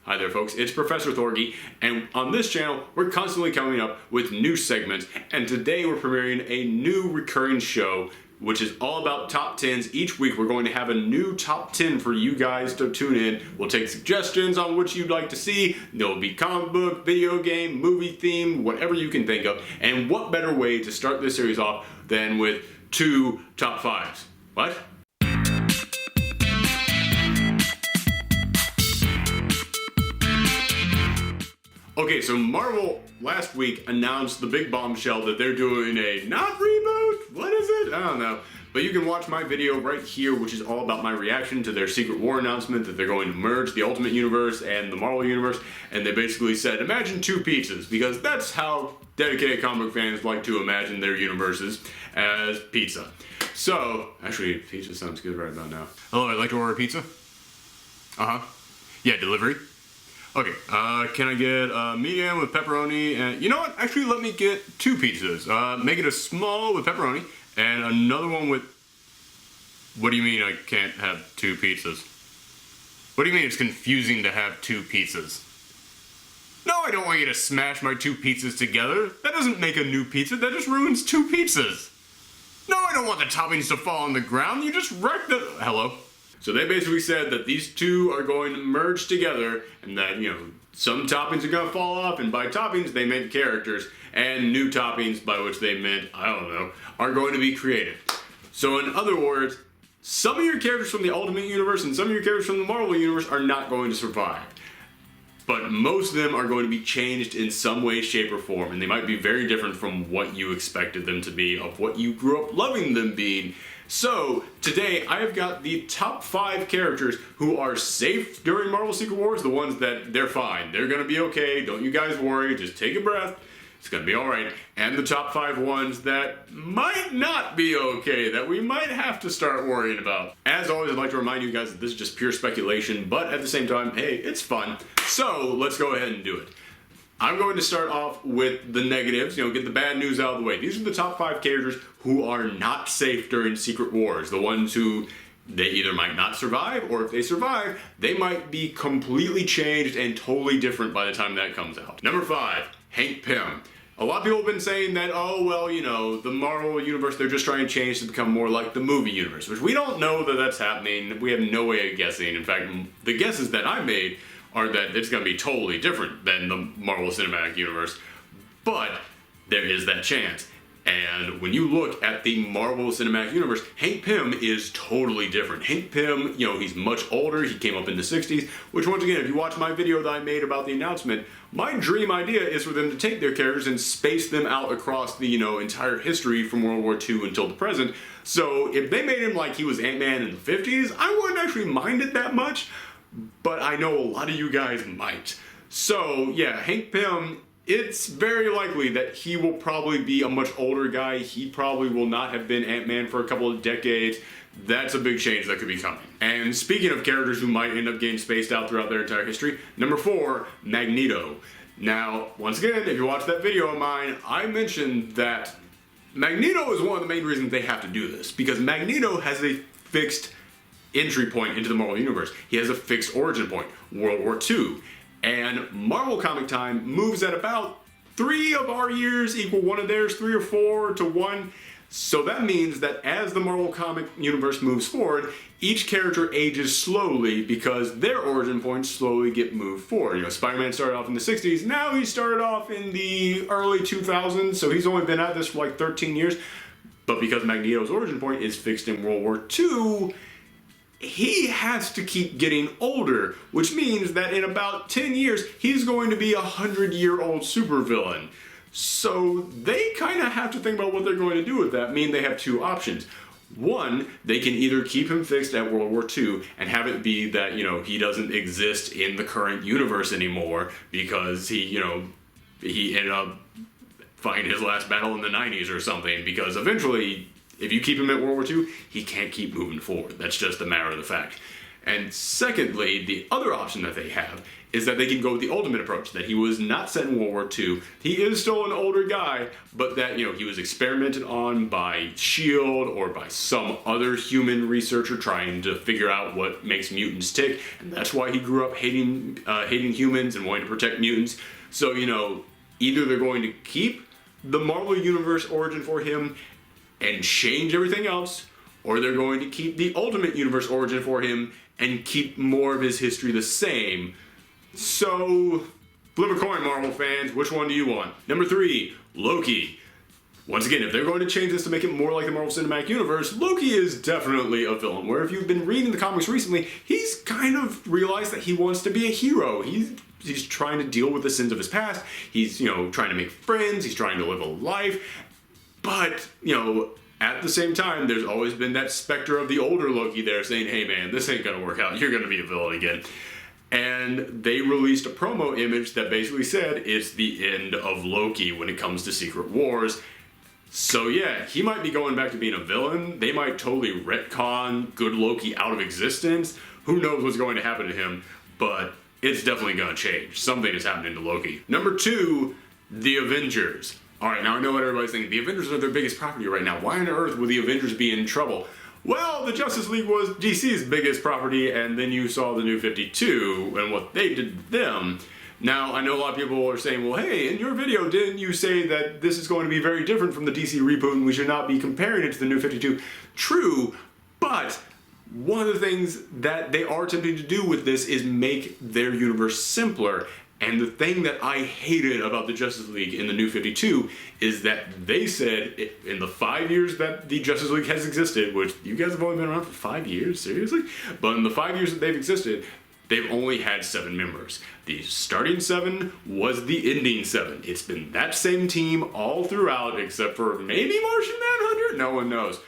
Hi there folks, it's Professor Thorgy, and on this channel we're constantly coming up with new segments, and today we're premiering a new recurring show which is all about top 10s. Each week we're going to have a new top 10 for you guys to tune in. We'll take suggestions on which you'd like to see. There'll be comic book, video game, movie theme, whatever you can think of. And what better way to start this series off than with two top 5s? What? Okay, so Marvel last week announced the big bombshell that they're doing a not reboot? What is it? I don't know. But you can watch my video right here, which is all about my reaction to their Secret War announcement that they're going to merge the Ultimate Universe and the Marvel Universe. And they basically said, imagine two pizzas, because that's how dedicated comic fans like to imagine their universes, as pizza. So, actually, pizza sounds good right about now. Hello, I'd like to order a pizza. Yeah, delivery. Okay, can I get a medium with pepperoni and, you know what, actually let me get two pizzas. Make it a small with pepperoni and another one with, what do you mean I can't have two pizzas? What do you mean it's confusing to have two pizzas? No, I don't want you to smash my two pizzas together. That doesn't make a new pizza, that just ruins two pizzas. No, I don't want the toppings to fall on the ground, you just wrecked the, hello? So they basically said that these two are going to merge together and that, you know, some toppings are going to fall off, and by toppings they meant characters, and new toppings, by which they meant, I don't know, are going to be created. So in other words, some of your characters from the Ultimate Universe and some of your characters from the Marvel Universe are not going to survive. But most of them are going to be changed in some way, shape, or form, and they might be very different from what you expected them to be, of what you grew up loving them being. So, today I have got the top 5 characters who are safe during Marvel Secret Wars, the ones that they're fine, they're gonna be okay, don't you guys worry, just take a breath, it's gonna be alright, and the top 5 ones that might not be okay, that we might have to start worrying about. As always, I'd like to remind you guys that this is just pure speculation, but at the same time, hey, it's fun, so let's go ahead and do it. I'm going to start off with the negatives, you know, get the bad news out of the way. These are the top 5 characters who are not safe during Secret Wars. The ones who they either might not survive, or if they survive, they might be completely changed and totally different by the time that comes out. Number 5, Hank Pym. A lot of people have been saying that, oh, well, you know, the Marvel Universe, they're just trying to change to become more like the movie universe, which we don't know that that's happening. We have no way of guessing. In fact, the guesses that I made are that it's going to be totally different than the Marvel Cinematic Universe, but there is that chance. And when you look at the Marvel Cinematic Universe, Hank Pym is totally different. Hank Pym, you know, he's much older, he came up in the 60s, which once again, if you watch my video that I made about the announcement, my dream idea is for them to take their characters and space them out across the, you know, entire history from World War II until the present. So if they made him like he was Ant-Man in the 50s, I wouldn't actually mind it that much, but I know a lot of you guys might. So yeah, Hank Pym, it's very likely that he will probably be a much older guy. He probably will not have been Ant-Man for a couple of decades. That's a big change that could be coming. And speaking of characters who might end up getting spaced out throughout their entire history, number 4, Magneto. Now, once again, if you watch that video of mine, I mentioned that Magneto is one of the main reasons they have to do this, because Magneto has a fixed entry point into the Marvel Universe. He has a fixed origin point, World War II. And Marvel Comic Time moves at about 3 of our years equal 1 of theirs, 3 or 4 to 1. So that means that as the Marvel Comic Universe moves forward, each character ages slowly because their origin points slowly get moved forward. You know, Spider-Man started off in the 60s, now he started off in the early 2000s, so he's only been at this for like 13 years. But because Magneto's origin point is fixed in World War II, he has to keep getting older, which means that in about 10 years, he's going to be a 100-year-old supervillain. So they kind of have to think about what they're going to do with that. I mean, they have 2 options. One, they can either keep him fixed at World War II and have it be that, you know, he doesn't exist in the current universe anymore because he, you know, he ended up fighting his last battle in the 90s or something, because eventually, if you keep him at World War II, he can't keep moving forward. That's just a matter of the fact. And secondly, the other option that they have is that they can go with the ultimate approach, that he was not set in World War II. He is still an older guy, but that, he was experimented on by S.H.I.E.L.D. or by some other human researcher trying to figure out what makes mutants tick, and that's why he grew up hating humans and wanting to protect mutants. So, either they're going to keep the Marvel Universe origin for him and change everything else, or they're going to keep the Ultimate Universe origin for him and keep more of his history the same. So, flip a coin, Marvel fans. Which one do you want? Number 3, Loki. Once again, if they're going to change this to make it more like the Marvel Cinematic Universe, Loki is definitely a villain. Where if you've been reading the comics recently, he's kind of realized that he wants to be a hero. He's trying to deal with the sins of his past. He's, trying to make friends. He's trying to live a life. But, at the same time, there's always been that specter of the older Loki there saying, hey man, this ain't gonna work out. You're gonna be a villain again. And they released a promo image that basically said it's the end of Loki when it comes to Secret Wars. So yeah, he might be going back to being a villain. They might totally retcon good Loki out of existence. Who knows what's going to happen to him, but it's definitely gonna change. Something is happening to Loki. Number 2, the Avengers. Alright, now I know what everybody's thinking. The Avengers are their biggest property right now. Why on earth would the Avengers be in trouble? Well, the Justice League was DC's biggest property, and then you saw the New 52 and what they did to them. Now, I know a lot of people are saying, well, hey, in your video, didn't you say that this is going to be very different from the DC reboot and we should not be comparing it to the New 52? True, but one of the things that they are attempting to do with this is make their universe simpler. And the thing that I hated about the Justice League in the New 52 is that they said in the 5 years that the Justice League has existed, which you guys have only been around for 5 years, seriously? But in the 5 years that they've existed, they've only had 7 members. The starting 7 was the ending 7. It's been that same team all throughout, except for maybe Martian Manhunter? No one knows.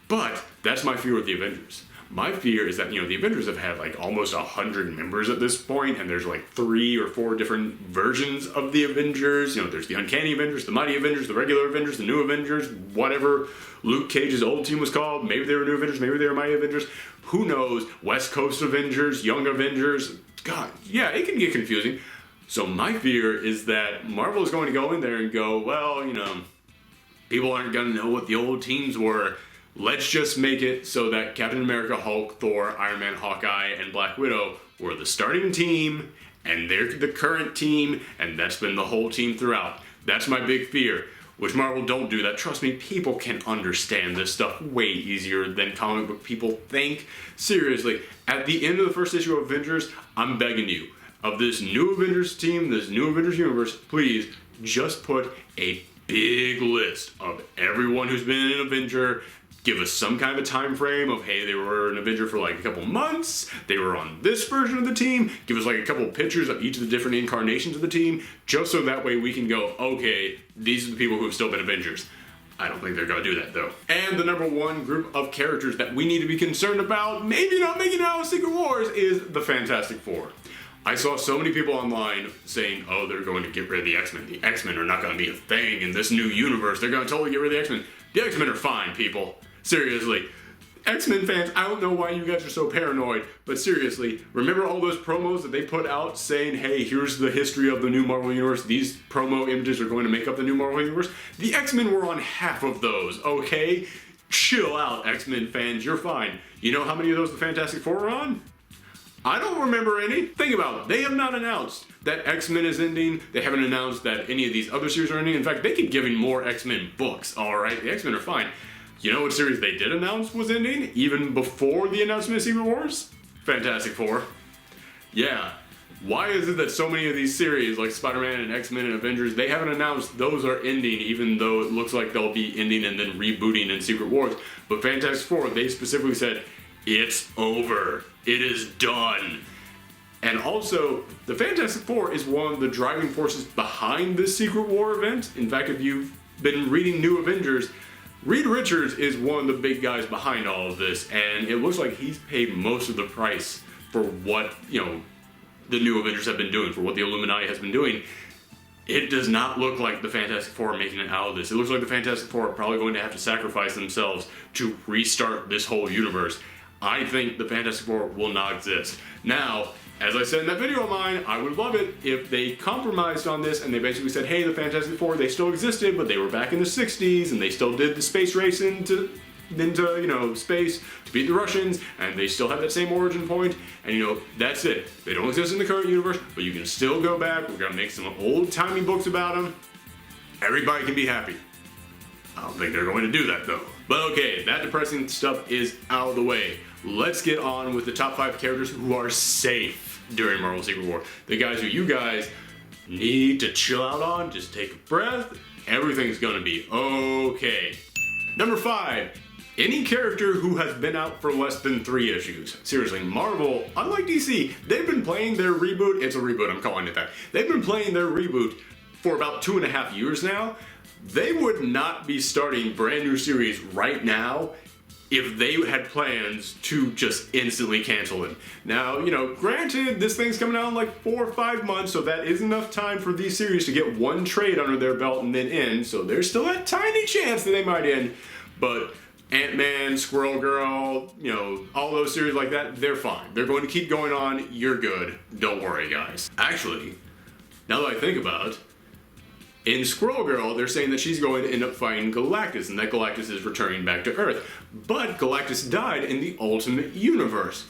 But that's my fear with the Avengers. My fear is that, the Avengers have had like almost 100 members at this point, and there's like 3 or 4 different versions of the Avengers. There's the Uncanny Avengers, the Mighty Avengers, the regular Avengers, the New Avengers, whatever Luke Cage's old team was called. Maybe they were New Avengers, maybe they were Mighty Avengers. Who knows? West Coast Avengers, Young Avengers. God, yeah, it can get confusing. So my fear is that Marvel is going to go in there and go, well, people aren't going to know what the old teams were. Let's just make it so that Captain America, Hulk, Thor, Iron Man, Hawkeye, and Black Widow were the starting team, and they're the current team, and that's been the whole team throughout. That's my big fear, which Marvel don't do that. Trust me, people can understand this stuff way easier than comic book people think. Seriously, at the end of the first issue of Avengers, I'm begging you, of this new Avengers team, this new Avengers universe, please just put a big list of everyone who's been an Avenger. Give us some kind of a time frame of, hey, they were an Avenger for like a couple months, they were on this version of the team. Give us like a couple pictures of each of the different incarnations of the team, just so that way we can go, okay, these are the people who have still been Avengers. I don't think they're going to do that, though. And the number 1 group of characters that we need to be concerned about, maybe not making it out of Secret Wars, is the Fantastic Four. I saw so many people online saying, oh, they're going to get rid of the X-Men. The X-Men are not going to be a thing in this new universe. They're going to totally get rid of the X-Men. The X-Men are fine, people. Seriously. X-Men fans, I don't know why you guys are so paranoid, but seriously, remember all those promos that they put out saying, hey, here's the history of the new Marvel Universe, these promo images are going to make up the new Marvel Universe? The X-Men were on half of those, okay? Chill out, X-Men fans, you're fine. You know how many of those the Fantastic Four are on? I don't remember any. Think about it. They have not announced that X-Men is ending. They haven't announced that any of these other series are ending. In fact, they keep giving more X-Men books, alright? The X-Men are fine. You know what series they did announce was ending, even before the announcement of Secret Wars? Fantastic Four. Yeah. Why is it that so many of these series, like Spider-Man and X-Men and Avengers, they haven't announced those are ending, even though it looks like they'll be ending and then rebooting in Secret Wars? But Fantastic Four, they specifically said, it's over. It is done. And also, the Fantastic Four is one of the driving forces behind this Secret War event. In fact, if you've been reading New Avengers, Reed Richards is one of the big guys behind all of this, and it looks like he's paid most of the price for what, the New Avengers have been doing, for what the Illuminati has been doing. It does not look like the Fantastic Four are making it out of this. It looks like the Fantastic Four are probably going to have to sacrifice themselves to restart this whole universe. I think the Fantastic Four will not exist. Now, as I said in that video of mine, I would love it if they compromised on this and they basically said, hey, the Fantastic Four, they still existed, but they were back in the 60s and they still did the space race into space to beat the Russians, and they still have that same origin point, and that's it. They don't exist in the current universe, but you can still go back. We're gonna make some old-timey books about them. Everybody can be happy. I don't think they're going to do that though. But okay, that depressing stuff is out of the way. Let's get on with the top 5 characters who are safe during Marvel Secret War. The guys who you guys need to chill out on, just take a breath. Everything's gonna be okay. Number 5, any character who has been out for less than 3 issues. Seriously, Marvel, unlike DC, they've been playing their reboot. It's a reboot, I'm calling it that. They've been playing their reboot for about 2.5 years now. They would not be starting brand new series right now if they had plans to just instantly cancel them. Now, granted, this thing's coming out in like 4 or 5 months, so that is enough time for these series to get one trade under their belt and then end, so there's still a tiny chance that they might end, but Ant-Man, Squirrel Girl, all those series like that, they're fine. They're going to keep going on. You're good. Don't worry, guys. Actually, now that I think about it, in Squirrel Girl, they're saying that she's going to end up fighting Galactus, and that Galactus is returning back to Earth. But Galactus died in the Ultimate Universe.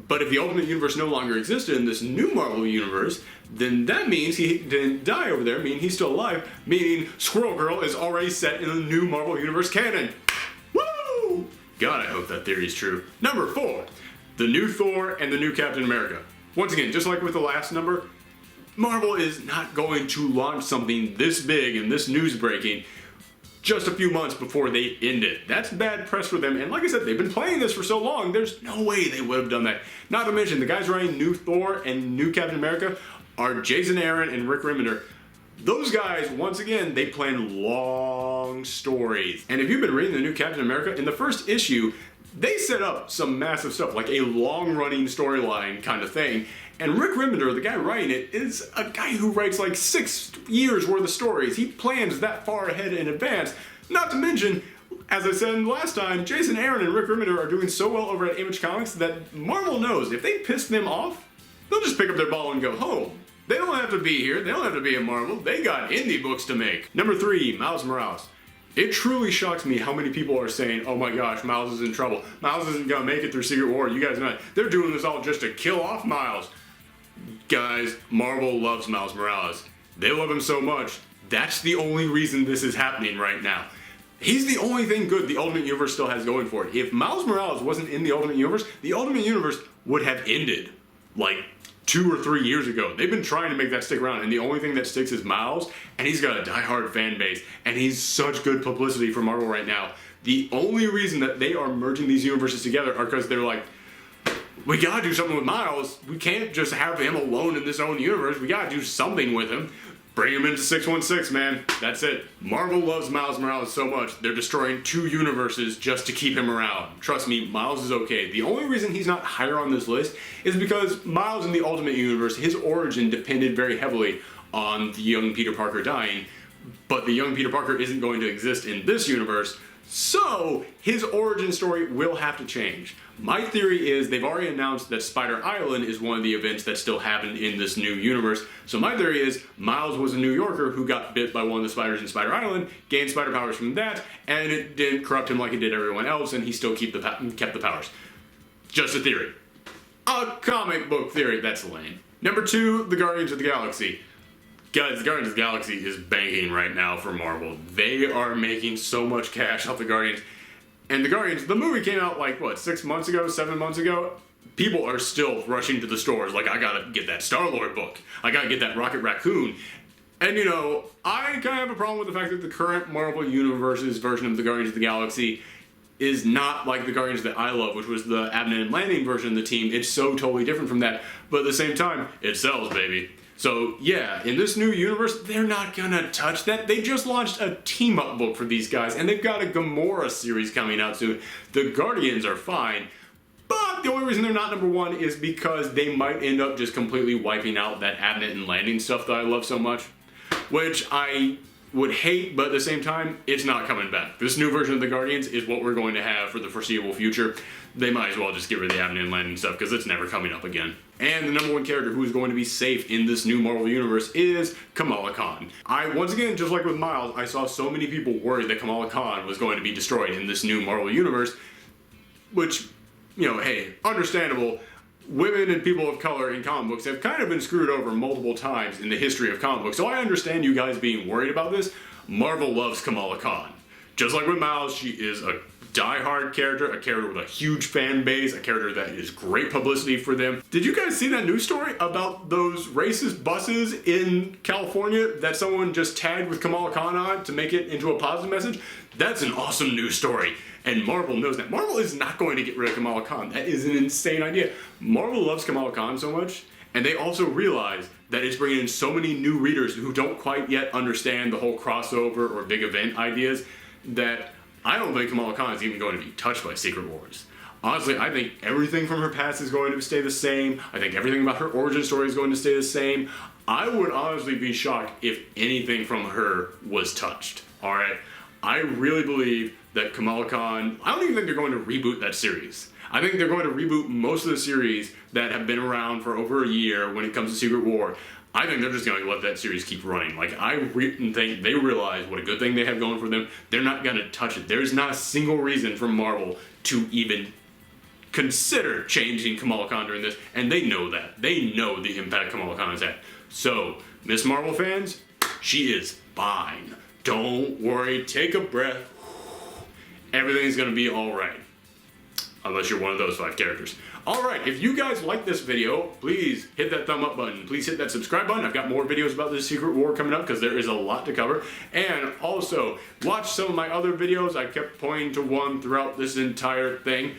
But if the Ultimate Universe no longer existed in this new Marvel Universe, then that means he didn't die over there, meaning he's still alive, meaning Squirrel Girl is already set in the new Marvel Universe canon. Woo! God, I hope that theory is true. Number 4, the new Thor and the new Captain America. Once again, just like with the last number, Marvel is not going to launch something this big and this news-breaking just a few months before they end it. That's bad press for them, and like I said, they've been playing this for so long, there's no way they would have done that. Not to mention, the guys writing new Thor and new Captain America are Jason Aaron and Rick Remender. Those guys, once again, they plan long stories. And if you've been reading the new Captain America, in the first issue, they set up some massive stuff, like a long-running storyline kind of thing. And Rick Remender, the guy writing it, is a guy who writes like 6 years worth of stories. He plans that far ahead in advance. Not to mention, as I said last time, Jason Aaron and Rick Remender are doing so well over at Image Comics that Marvel knows if they piss them off, they'll just pick up their ball and go home. They don't have to be here. They don't have to be in Marvel. They got indie books to make. Number 3, Miles Morales. It truly shocks me how many people are saying, oh my gosh, Miles is in trouble. Miles isn't gonna make it through Secret War. You guys know it. They're doing this all just to kill off Miles. Guys, Marvel loves Miles Morales. They love him so much. That's the only reason this is happening right now. He's the only thing good the Ultimate Universe still has going for it. If Miles Morales wasn't in the Ultimate Universe would have ended like 2 or 3 years ago. They've been trying to make that stick around, and the only thing that sticks is Miles, and he's got a diehard fan base, and he's such good publicity for Marvel right now. The only reason that they are merging these universes together are because they're like, we gotta do something with Miles. We can't just have him alone in this own universe. We gotta do something with him. Bring him into 616, man. That's it. Marvel loves Miles Morales so much, they're destroying 2 universes just to keep him around. Trust me, Miles is okay. The only reason he's not higher on this list is because Miles in the Ultimate Universe, his origin depended very heavily on the young Peter Parker dying, but the young Peter Parker isn't going to exist in this universe, so his origin story will have to change. My theory is they've already announced that Spider Island is one of the events that still happened in this new universe. So my theory is Miles was a New Yorker who got bit by one of the spiders in Spider Island, gained spider powers from that, and it didn't corrupt him like it did everyone else, and he still kept the powers. Just a theory. A comic book theory, that's lame. Number 2, the Guardians of the Galaxy. Guys, the Guardians of the Galaxy is banking right now for Marvel. They are making so much cash off the Guardians. And the Guardians, the movie came out like, what, 6 months ago, 7 months ago? People are still rushing to the stores like, I gotta get that Star-Lord book. I gotta get that Rocket Raccoon. And I kind of have a problem with the fact that the current Marvel Universe's version of the Guardians of the Galaxy is not like the Guardians that I love, which was the Abnett and Lanning version of the team. It's so totally different from that. But at the same time, it sells, baby. So yeah, in this new universe, they're not gonna touch that. They just launched a team-up book for these guys, and they've got a Gamora series coming out soon. The Guardians are fine, but the only reason they're not number 1 is because they might end up just completely wiping out that Abnett and Lanning stuff that I love so much. Which I would hate, but at the same time, it's not coming back. This new version of the Guardians is what we're going to have for the foreseeable future. They might as well just get rid of the Abnett landing stuff because it's never coming up again. And the number one character who is going to be safe in this new Marvel Universe is Kamala Khan. Once again, just like with Miles, I saw so many people worried that Kamala Khan was going to be destroyed in this new Marvel Universe, which, you know, hey, understandable. Women and people of color in comic books have kind of been screwed over multiple times in the history of comic books, so I understand you guys being worried about this. Marvel loves Kamala Khan. Just like with Miles, she is a die-hard character, a character with a huge fan base, a character that is great publicity for them. Did you guys see that news story about those racist buses in California that someone just tagged with Kamala Khan on to make it into a positive message? That's an awesome news story. And Marvel knows that. Marvel is not going to get rid of Kamala Khan. That is an insane idea. Marvel loves Kamala Khan so much, and they also realize that it's bringing in so many new readers who don't quite yet understand the whole crossover or big event ideas that I don't think Kamala Khan is even going to be touched by Secret Wars. Honestly, I think everything from her past is going to stay the same. I think everything about her origin story is going to stay the same. I would honestly be shocked if anything from her was touched. Alright? I really believe that Kamala Khan, I don't even think they're going to reboot that series. I think they're going to reboot most of the series that have been around for over a year when it comes to Secret War. I think they're just going to let that series keep running. Like, I think they realize what a good thing they have going for them. They're not going to touch it. There's not a single reason for Marvel to even consider changing Kamala Khan during this, and they know that. They know the impact Kamala Khan has had. So, Miss Marvel fans, she is fine. Don't worry, take a breath. Everything's gonna be alright. Unless you're one of those 5 characters. Alright, if you guys like this video, please hit that thumb up button. Please hit that subscribe button. I've got more videos about this Secret War coming up because there is a lot to cover. And also, watch some of my other videos. I kept pointing to one throughout this entire thing.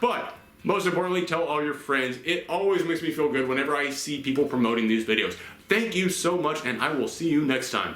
But, most importantly, tell all your friends. It always makes me feel good whenever I see people promoting these videos. Thank you so much, and I will see you next time.